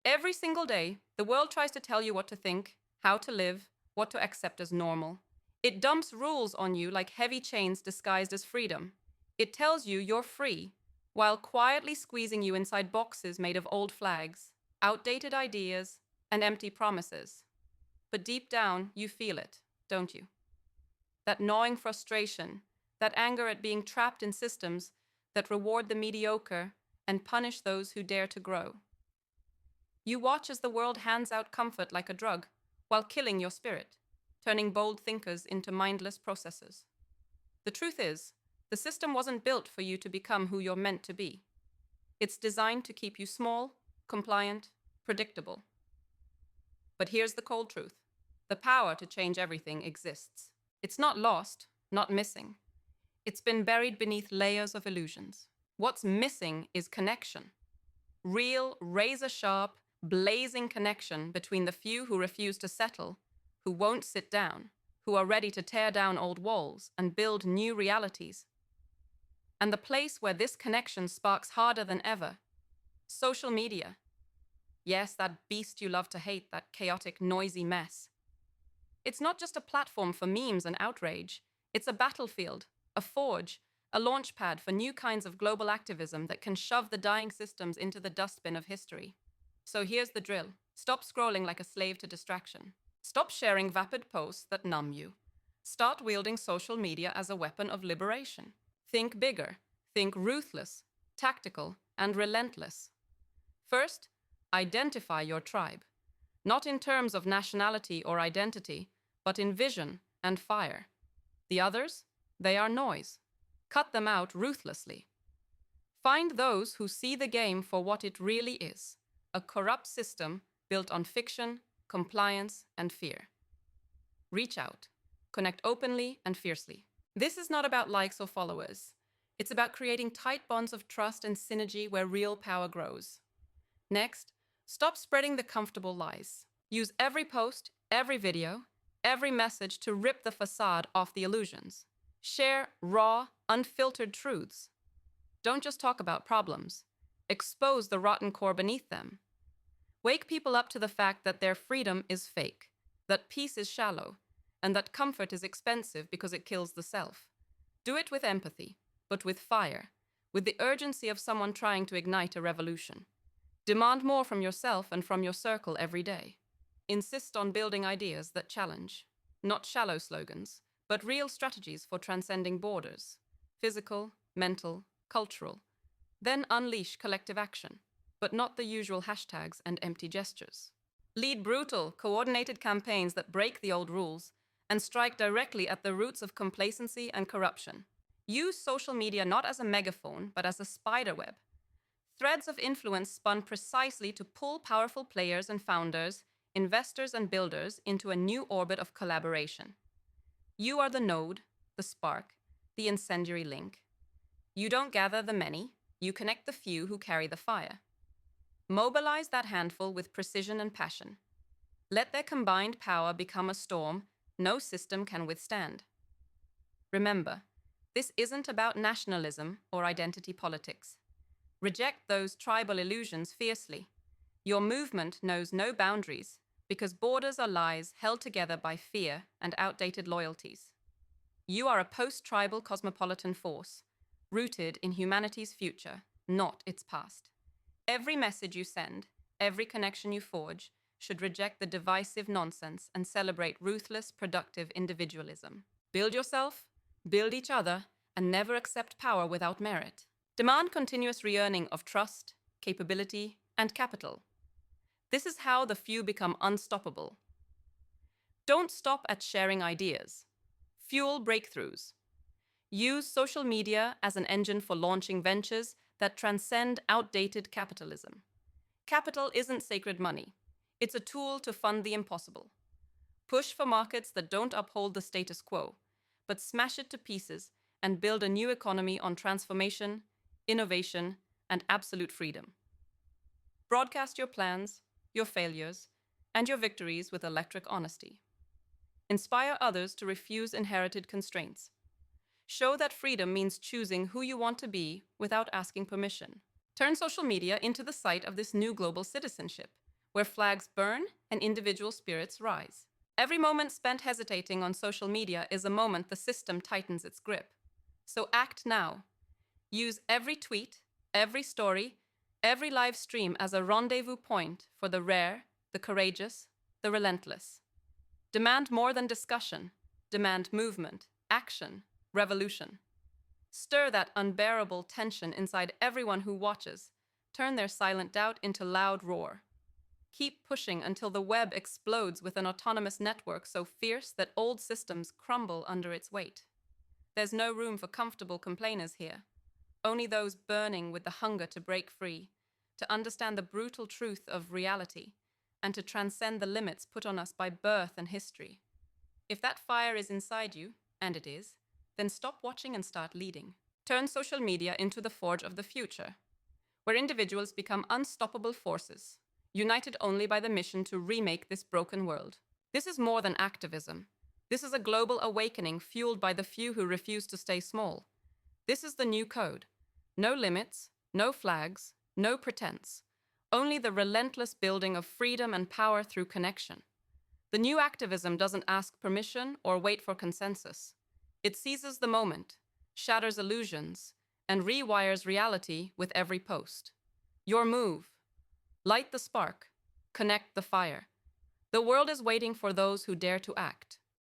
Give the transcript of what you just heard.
Every single day, the world tries to tell you what to think, how to live, what to accept as normal. It dumps rules on you like heavy chains disguised as freedom. It tells you you're free, while quietly squeezing you inside boxes made of old flags, outdated ideas, and empty promises. But deep down, you feel it, don't you? That gnawing frustration, that anger at being trapped in systems that reward the mediocre and punish those who dare to grow. You watch as the world hands out comfort like a drug, while killing your spirit, turning bold thinkers into mindless processors. The truth is, the system wasn't built for you to become who you're meant to be. It's designed to keep you small, compliant, predictable. But here's the cold truth. The power to change everything exists. It's not lost, not missing. It's been buried beneath layers of illusions. What's missing is connection. Real, razor-sharp, blazing connection between the few who refuse to settle, who won't sit down, who are ready to tear down old walls and build new realities. And the place where this connection sparks harder than ever, social media. Yes, that beast you love to hate, that chaotic, noisy mess. It's not just a platform for memes and outrage. It's a battlefield, a forge, a launchpad for new kinds of global activism that can shove the dying systems into the dustbin of history. So here's the drill. Stop scrolling like a slave to distraction. Stop sharing vapid posts that numb you. Start wielding social media as a weapon of liberation. Think bigger. Think ruthless, tactical, and relentless. First, identify your tribe. Not in terms of nationality or identity, but in vision and fire. The others, they are noise. Cut them out ruthlessly. Find those who see the game for what it really is, a corrupt system built on fiction, compliance, and fear. Reach out. Connect openly and fiercely. This is not about likes or followers. It's about creating tight bonds of trust and synergy where real power grows. Next, stop spreading the comfortable lies. Use every post, every video, every message to rip the facade off the illusions. Share raw, unfiltered truths. Don't just talk about problems. Expose the rotten core beneath them. Wake people up to the fact that their freedom is fake, that peace is shallow, and that comfort is expensive because it kills the self. Do it with empathy, but with fire, with the urgency of someone trying to ignite a revolution. Demand more from yourself and from your circle every day. Insist on building ideas that challenge, not shallow slogans, but real strategies for transcending borders, physical, mental, cultural. Then unleash collective action, but not the usual hashtags and empty gestures. Lead brutal, coordinated campaigns that break the old rules and strike directly at the roots of complacency and corruption. Use social media not as a megaphone, but as a spiderweb. Threads of influence spun precisely to pull powerful players and founders, investors and builders into a new orbit of collaboration. You are the node, the spark, the incendiary link. You don't gather the many, you connect the few who carry the fire. Mobilize that handful with precision and passion. Let their combined power become a storm no system can withstand. Remember, this isn't about nationalism or identity politics. Reject those tribal illusions fiercely. Your movement knows no boundaries because borders are lies held together by fear and outdated loyalties. You are a post-tribal cosmopolitan force, rooted in humanity's future, not its past. Every message you send, every connection you forge, should reject the divisive nonsense and celebrate ruthless, productive individualism. Build yourself, build each other, and never accept power without merit. Demand continuous re-earning of trust, capability, and capital. This is how the few become unstoppable. Don't stop at sharing ideas. Fuel breakthroughs. Use social media as an engine for launching ventures that transcend outdated capitalism. Capital isn't sacred money. It's a tool to fund the impossible. Push for markets that don't uphold the status quo, but smash it to pieces and build a new economy on transformation, innovation, and absolute freedom. Broadcast your plans, your failures, and your victories with electric honesty. Inspire others to refuse inherited constraints. Show that freedom means choosing who you want to be without asking permission. Turn social media into the site of this new global citizenship. where flags burn and individual spirits rise. Every moment spent hesitating on social media is a moment the system tightens its grip. So act now. Use every tweet, every story, every live stream as a rendezvous point for the rare, the courageous, the relentless. Demand more than discussion. Demand movement, action, revolution. Stir that unbearable tension inside everyone who watches. Turn their silent doubt into loud roar. Keep pushing until the web explodes with an autonomous network so fierce that old systems crumble under its weight. There's no room for comfortable complainers here. Only those burning with the hunger to break free, to understand the brutal truth of reality, and to transcend the limits put on us by birth and history. If that fire is inside you, and it is, then stop watching and start leading. Turn social media into the forge of the future, where individuals become unstoppable forces, united only by the mission to remake this broken world. This is more than activism. This is a global awakening fueled by the few who refuse to stay small. This is the new code. No limits, no flags, no pretense. Only the relentless building of freedom and power through connection. The new activism doesn't ask permission or wait for consensus. It seizes the moment, shatters illusions, and rewires reality with every post. Your move. Light the spark. Connect the fire. The world is waiting for those who dare to act.